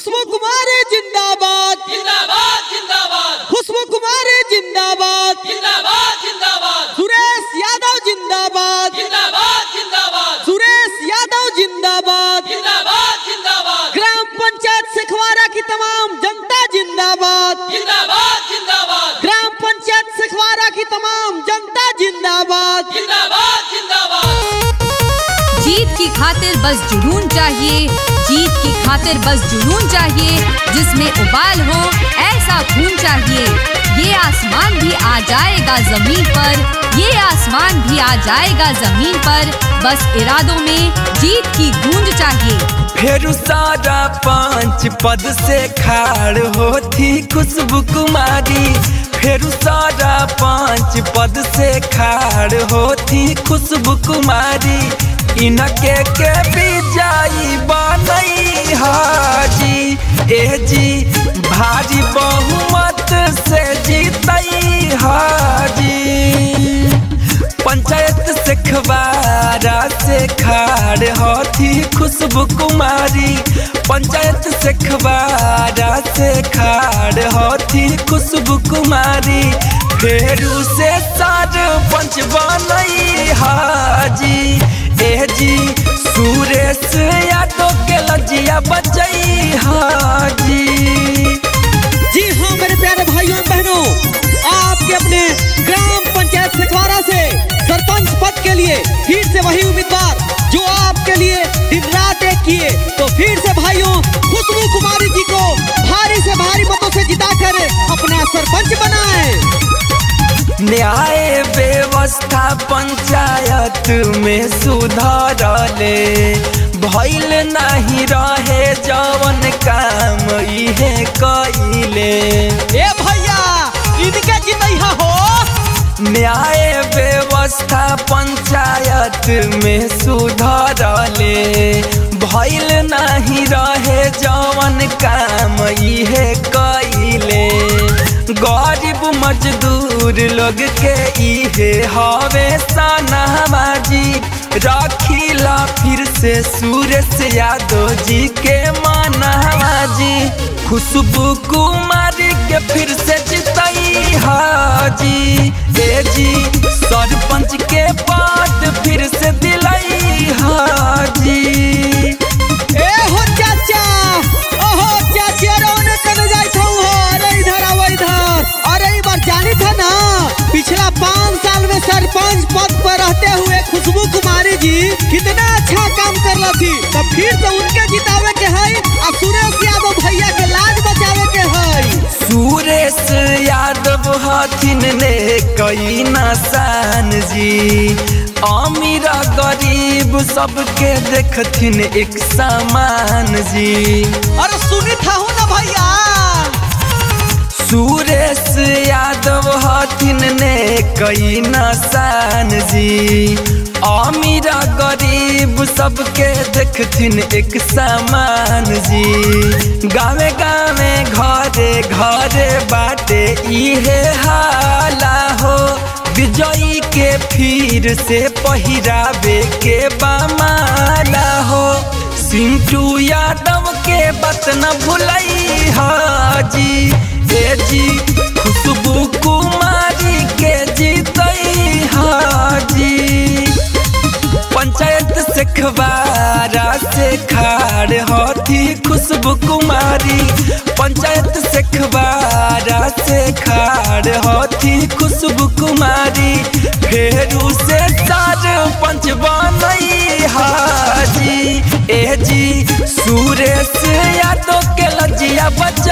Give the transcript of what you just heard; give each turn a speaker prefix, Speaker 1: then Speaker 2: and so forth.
Speaker 1: खुशबू कुमारी जिंदाबाद
Speaker 2: जिंदाबाद जिंदाबाद।
Speaker 1: खुशबू कुमारी जिंदाबाद
Speaker 2: जिंदाबाद जिंदाबाद।
Speaker 1: सुरेश यादव जिंदाबाद
Speaker 2: जिंदाबाद जिंदाबाद।
Speaker 1: सुरेश यादव जिंदाबाद
Speaker 2: जिंदाबाद जिंदाबाद।
Speaker 1: ग्राम पंचायत सिखवारा की तमाम जनता जिंदाबाद
Speaker 2: जिंदाबाद जिंदाबाद।
Speaker 1: ग्राम पंचायत सिखवारा की तमाम जनता जिंदाबाद
Speaker 2: जिंदाबाद जिंदाबाद।
Speaker 3: जीत की खातिर बस जुनून चाहिए, जीत की खातिर बस जुनून चाहिए, जिसमें उबाल हो ऐसा खून चाहिए। ये आसमान भी आ जाएगा जमीन पर, ये आसमान भी आ जाएगा जमीन पर, बस इरादों में जीत की गूंज चाहिए।
Speaker 4: फिर सारा 5 पद से खाड़ होती खुशबू कुमारी, फिर सारा 5 पद से खाड़ होती खुशबू कुमारी। इनके के बिजाई बनई हाजी ए जी, भारी बहुमत से जीतई हाजी। पंचायत सिखवारा से खाड़ होती खुशबू कुमारी, पंचायत सिखवारा से खाड़ होती खुशबू कुमारी। फेरू से सरपंच बनई हाजी ए जी, सुरेश यादव के लजिया बचई हाजी।
Speaker 1: जी हाँ मेरे प्यारे भाइयों और बहनों, आपके अपने ग्राम पंचायत सिखवारा से सरपंच पद के लिए फिर से वही उम्मीदवार जो आपके लिए दिन रात एक किए, तो फिर से भाइयों खुशबू कुमारी जी को भारी से भारी मतों से जिताकर अपना सरपंच बनाए।
Speaker 4: न्याय व्यवस्था पंचायत में सुधारले, भइल नहीं रहे जवन काम इहे कइले।
Speaker 1: ए भैया इनके जितैहा हो।
Speaker 4: न्याय व्यवस्था पंचायत में सुधारले, भइल नहीं रहे जवन काम इहे कइले। गरीब मजदूर लोग के इहे हवे सनहबाजी, रखीला फिर से सुरेश यादव जी के मनहबाजी। खुशबू कुमारी के फिर से जितई हाजी ए जी, सरपंच के पद फिर से दिलई हाजी।
Speaker 1: ए हो चाचा, ओहो चाचा रोने कने जाइत हूँ हो, अरे इधर आओ इधर। अरे एक बार जानी था ना, पिछला 5 साल में सरपंच पद पर रहते हुए खुशबू कुमारी जी कितना अच्छा काम करला थी, तो फिर से उनके जितावे के है और सुरेश यादव भैया के लाज बचावे के है।
Speaker 4: सुरेश यादव हथिन ने कई नसान जी, अमीर गरीब सबके देखथिन एक समान जी।
Speaker 1: अरे सुनी था हूँ ना भैया,
Speaker 4: सुरेश यादव हथिन ने कई नसान जी, अमीर गरीब सबके देखथिन एक समान जी। गावे गावे घरे घरे बाटे इहे हाला हो, विजयी के फिर से पहिरावे के बामाला हो। सिंटू यादव के बात न भुलई हाजी ए जी, खुशबू कुमारी के जीतई हाजी। पंचायत सिखवारा से खाड़ होती खुशबू कुमारी, पंचायत सिखवारा से खाड़ होती खुशबू कुमारी। फेरू से सरपंच बनई हाजी ए जी, सुरेश यादव के लजिया बच